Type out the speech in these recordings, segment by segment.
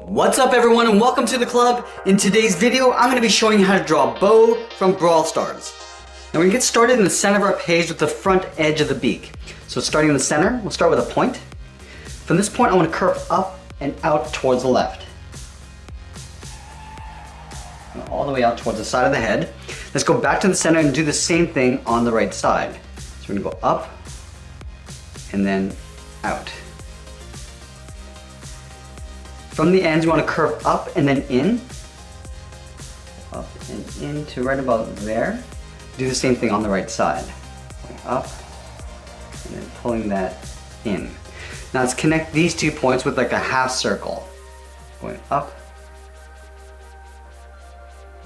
What's up everyone and welcome to the club. In today's video, I'm going to be showing you how to draw Bo from Brawl Stars. Now we're going to get started in the center of our page with the front edge of the beak. So starting in the center, we'll start with a point. From this point, I want to curve up and out towards the left. And all the way out towards the side of the head. Let's go back to the center and do the same thing on the right side. So we're going to go up and then out. From the ends, you want to curve up and then in. Up and in to right about there. Do the same thing on the right side. Going up and then pulling that in. Now let's connect these 2 points with like a half circle. Going up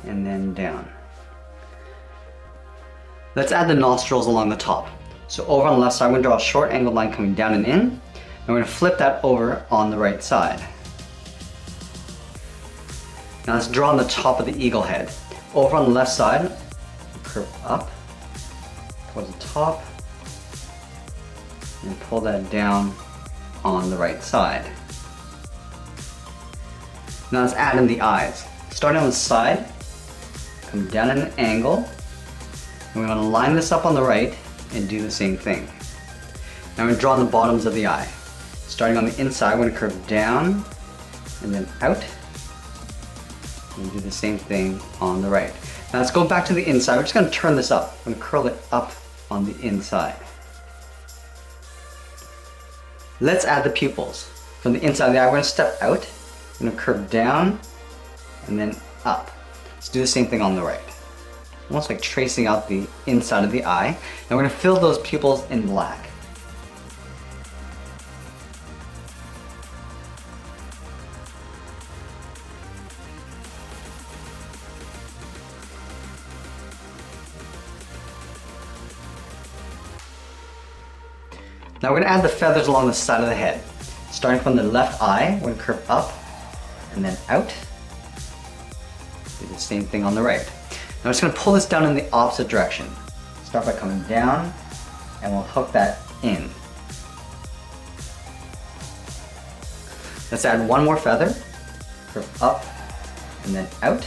and then down. Let's add the nostrils along the top. So over on the left side, we're going to draw a short angled line coming down and in. And we're going to flip that over on the right side. Now let's draw on the top of the eagle head. Over on the left side, curve up towards the top and pull that down on the right side. Now let's add in the eyes. Starting on the side, come down at an angle, and we're going to line this up on the right and do the same thing. Now we're going to draw on the bottoms of the eye. Starting on the inside, we're going to curve down and then out. And do the same thing on the right. Now let's go back to the inside. We're just going to turn this up. I'm going to curl it up on the inside. Let's add the pupils. From the inside of the eye, we're going to step out. We're going to curve down and then up. Let's do the same thing on the right. Almost like tracing out the inside of the eye. Now we're going to fill those pupils in black. Now we're going to add the feathers along the side of the head. Starting from the left eye, we're going to curve up and then out. Do the same thing on the right. Now we're just going to pull this down in the opposite direction. Start by coming down and we'll hook that in. Let's add one more feather. Curve up and then out.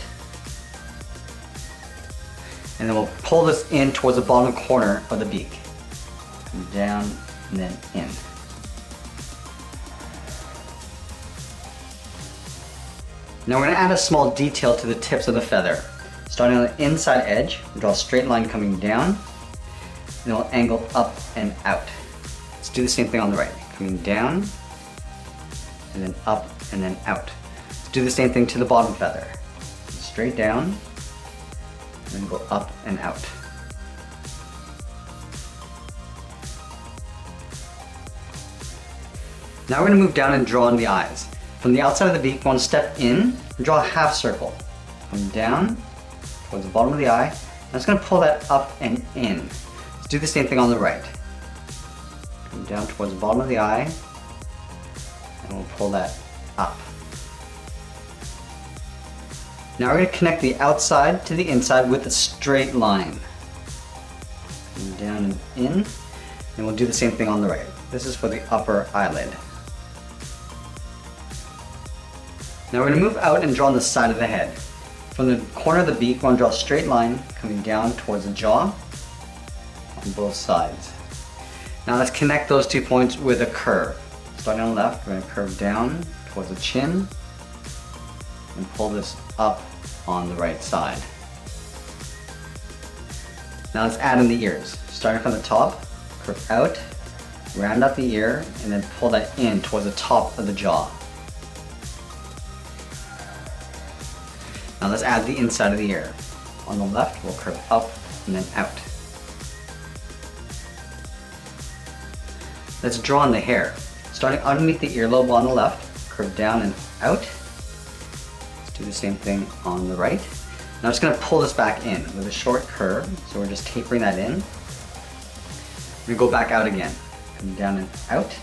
And then we'll pull this in towards the bottom corner of the beak. Come down and then in. Now we're going to add a small detail to the tips of the feather. Starting on the inside edge, we'll draw a straight line coming down, and then we'll angle up and out. Let's do the same thing on the right. Coming down, and then up and then out. Let's do the same thing to the bottom feather. Straight down, and then go up and out. Now we're going to move down and draw in the eyes. From the outside of the beak, we want to step in and draw a half circle. Come down towards the bottom of the eye. I'm just going to pull that up and in. Let's do the same thing on the right. Come down towards the bottom of the eye, and we'll pull that up. Now we're going to connect the outside to the inside with a straight line. Come down and in, and we'll do the same thing on the right. This is for the upper eyelid. Now we're going to move out and draw on the side of the head. From the corner of the beak, we're going to draw a straight line coming down towards the jaw on both sides. Now let's connect those 2 points with a curve. Starting on the left, we're going to curve down towards the chin and pull this up on the right side. Now let's add in the ears. Starting from the top, curve out, round out the ear, and then pull that in towards the top of the jaw. Now let's add the inside of the ear. On the left, we'll curve up and then out. Let's draw on the hair. Starting underneath the earlobe on the left, curve down and out. Let's do the same thing on the right. Now I'm just going to pull this back in with a short curve, so we're just tapering that in. We're going to go back out again. Come down and out.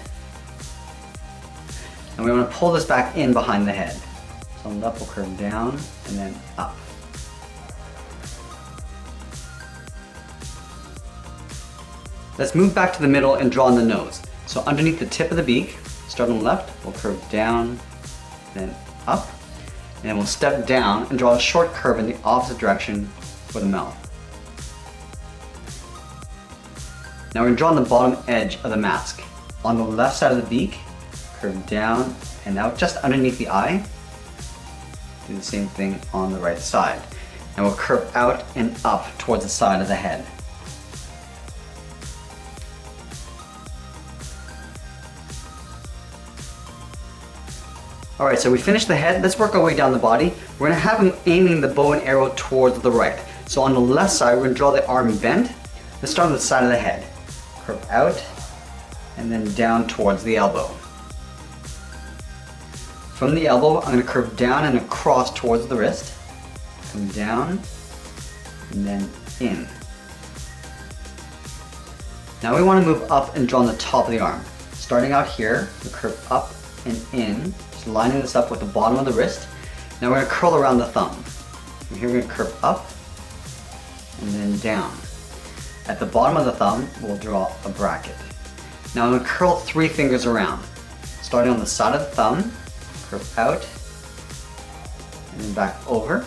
And we want to pull this back in behind the head. So on the left, we'll curve down and then up. Let's move back to the middle and draw on the nose. So underneath the tip of the beak, start on the left, we'll curve down, then up. And then we'll step down and draw a short curve in the opposite direction for the mouth. Now we're going to draw on the bottom edge of the mask. On the left side of the beak, curve down and out just underneath the eye. Do the same thing on the right side. And we'll curve out and up towards the side of the head. Alright, so we finished the head. Let's work our way down the body. We're going to have him aiming the bow and arrow towards the right. So on the left side, we're going to draw the arm bent. Let's start on the side of the head. Curve out and then down towards the elbow. From the elbow, I'm going to curve down and across towards the wrist. Come down and then in. Now we want to move up and draw on the top of the arm. Starting out here, we curve up and in. Just lining this up with the bottom of the wrist. Now we're going to curl around the thumb. From here we're going to curve up and then down. At the bottom of the thumb, we'll draw a bracket. Now I'm going to curl 3 fingers around. Starting on the side of the thumb, curve out and then back over.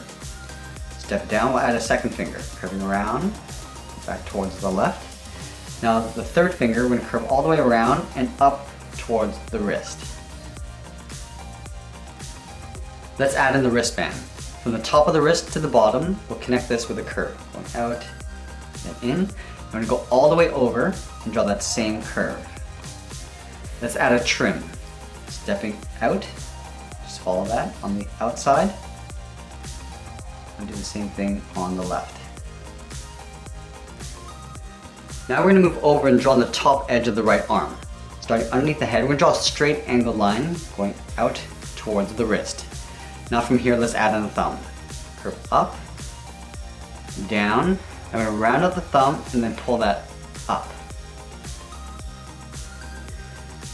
Step down, we'll add a second finger, curving around, back towards the left. Now the third finger, we're going to curve all the way around and up towards the wrist. Let's add in the wristband. From the top of the wrist to the bottom, we'll connect this with a curve. Going out and in. We're going to go all the way over and draw that same curve. Let's add a trim. Stepping out, just follow that on the outside. And do the same thing on the left. Now we're going to move over and draw the top edge of the right arm. Starting underneath the head, we're going to draw a straight angled line going out towards the wrist. Now from here, let's add in the thumb. Curve up, down, and we're going to round out the thumb and then pull that up.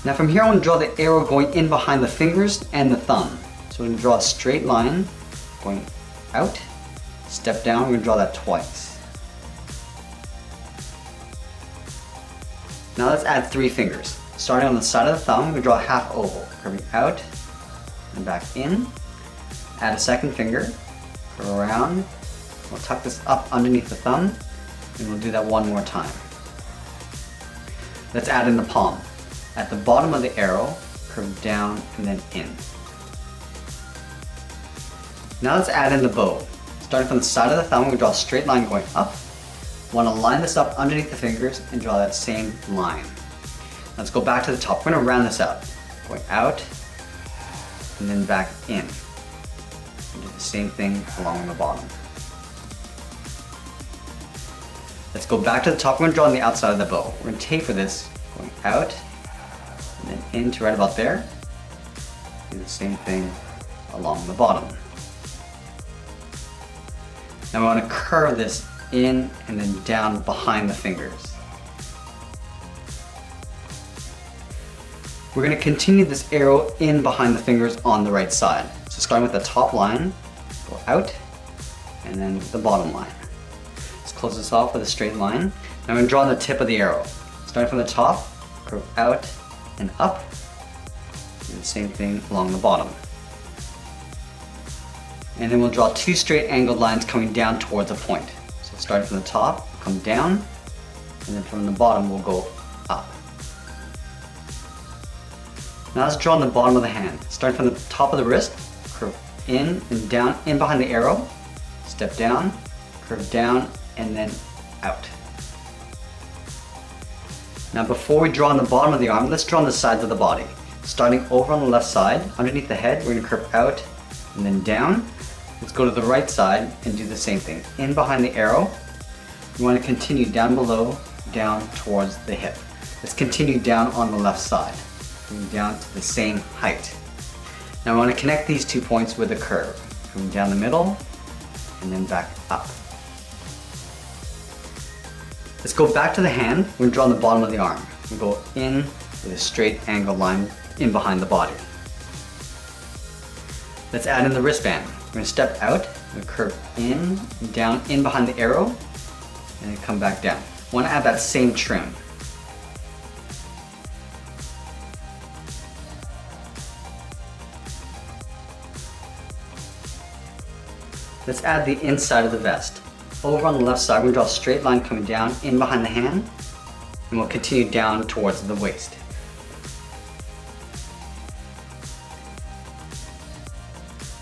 Now from here, I want to draw the arrow going in behind the fingers and the thumb. So we're going to draw a straight line going out, step down, we're going to draw that twice. Now let's add 3 fingers. Starting on the side of the thumb, we draw a half oval, curving out and back in. Add a second finger, curve around. We'll tuck this up underneath the thumb, and we'll do that one more time. Let's add in the palm. At the bottom of the arrow, curve down and then in. Now let's add in the bow. Starting from the side of the thumb, we draw a straight line going up. Want to line this up underneath the fingers and draw that same line. Let's go back to the top. We're going to round this out. Going out and then back in. And do the same thing along the bottom. Let's go back to the top. We're going to draw on the outside of the bow. We're going to taper this going out and then into right about there. Do the same thing along the bottom. Now we want to curve this in and then down behind the fingers. We're going to continue this arrow in behind the fingers on the right side. So starting with the top line, go out, and then the bottom line. Let's close this off with a straight line. Now I'm going to draw on the tip of the arrow. Starting from the top, curve out and up, and the same thing along the bottom. And then we'll draw 2 straight angled lines coming down towards a point. So starting from the top, come down, and then from the bottom we'll go up. Now let's draw on the bottom of the hand. Starting from the top of the wrist, curve in and down, in behind the arrow, step down, curve down, and then out. Now before we draw on the bottom of the arm, let's draw on the sides of the body. Starting over on the left side, underneath the head, we're going to curve out and then down. Let's go to the right side and do the same thing. In behind the arrow, we want to continue down below, down towards the hip. Let's continue down on the left side, coming down to the same height. Now I want to connect these 2 points with a curve, coming down the middle and then back up. Let's go back to the hand. We're going to draw on the bottom of the arm. We go in with a straight angle line in behind the body. Let's add in the wristband. We're going to step out, we're going to curve in, down, in behind the arrow, and then come back down. I want to add that same trim. Let's add the inside of the vest. Over on the left side, we're going to draw a straight line coming down in behind the hand, and we'll continue down towards the waist.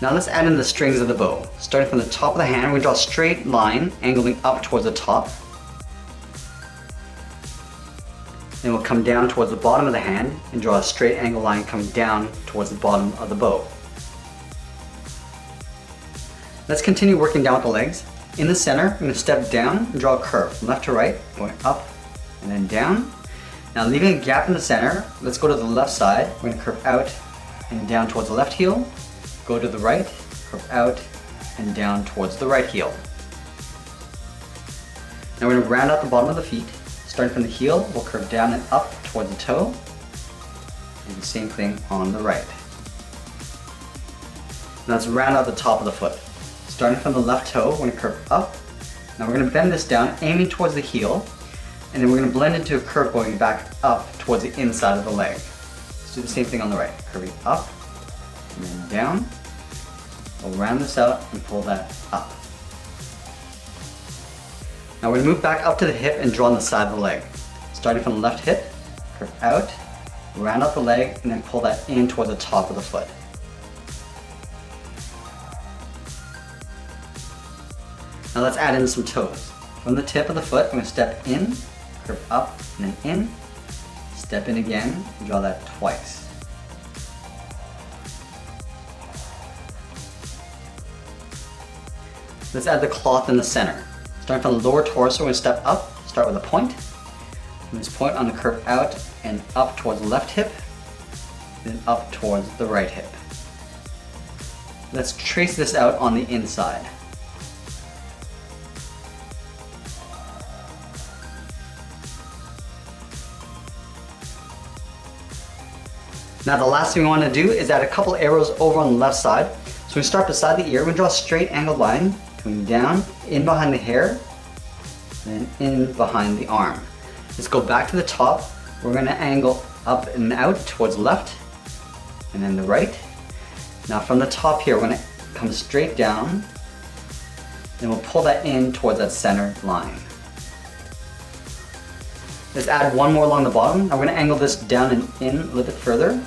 Now let's add in the strings of the bow. Starting from the top of the hand, we're going to draw a straight line angling up towards the top. Then we'll come down towards the bottom of the hand and draw a straight angle line coming down towards the bottom of the bow. Let's continue working down with the legs. In the center, I'm going to step down and draw a curve from left to right, going up and then down. Now leaving a gap in the center, let's go to the left side. We're going to curve out and down towards the left heel. Go to the right, curve out and down towards the right heel. Now we're going to round out the bottom of the feet. Starting from the heel, we'll curve down and up towards the toe. And the same thing on the right. Now let's round out the top of the foot. Starting from the left toe, we're going to curve up. Now we're going to bend this down, aiming towards the heel, and then we're going to blend into a curve going back up towards the inside of the leg. Let's do the same thing on the right. Curving up, and then down. We'll round this out and pull that up. Now we're going to move back up to the hip and draw on the side of the leg. Starting from the left hip, curve out, round out the leg, and then pull that in towards the top of the foot. Now let's add in some toes. From the tip of the foot, I'm going to step in, curve up, and then in, step in again, and draw that twice. Let's add the cloth in the center. Starting from the lower torso, we're going to step up, start with a point. From this point on the curve out and up towards the left hip, then up towards the right hip. Let's trace this out on the inside. Now the last thing we want to do is add a couple arrows over on the left side. So we start beside the ear, we're going to draw a straight angled line coming down, in behind the hair, and in behind the arm. Let's go back to the top. We're going to angle up and out towards the left, and then the right. Now from the top here, we're going to come straight down, and we'll pull that in towards that center line. Let's add one more along the bottom. Now we're going to angle this down and in a little bit further.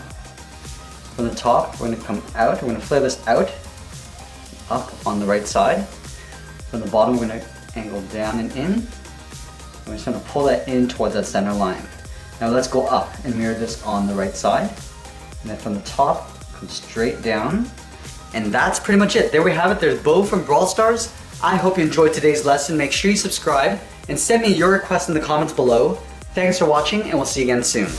From the top, we're going to come out. We're going to flare this out, up on the right side. From the bottom, we're going to angle down and in. We're just going to pull that in towards that center line. Now let's go up and mirror this on the right side. And then from the top, come straight down. And that's pretty much it. There we have it. There's Bo from Brawl Stars. I hope you enjoyed today's lesson. Make sure you subscribe and send me your requests in the comments below. Thanks for watching, and we'll see you again soon.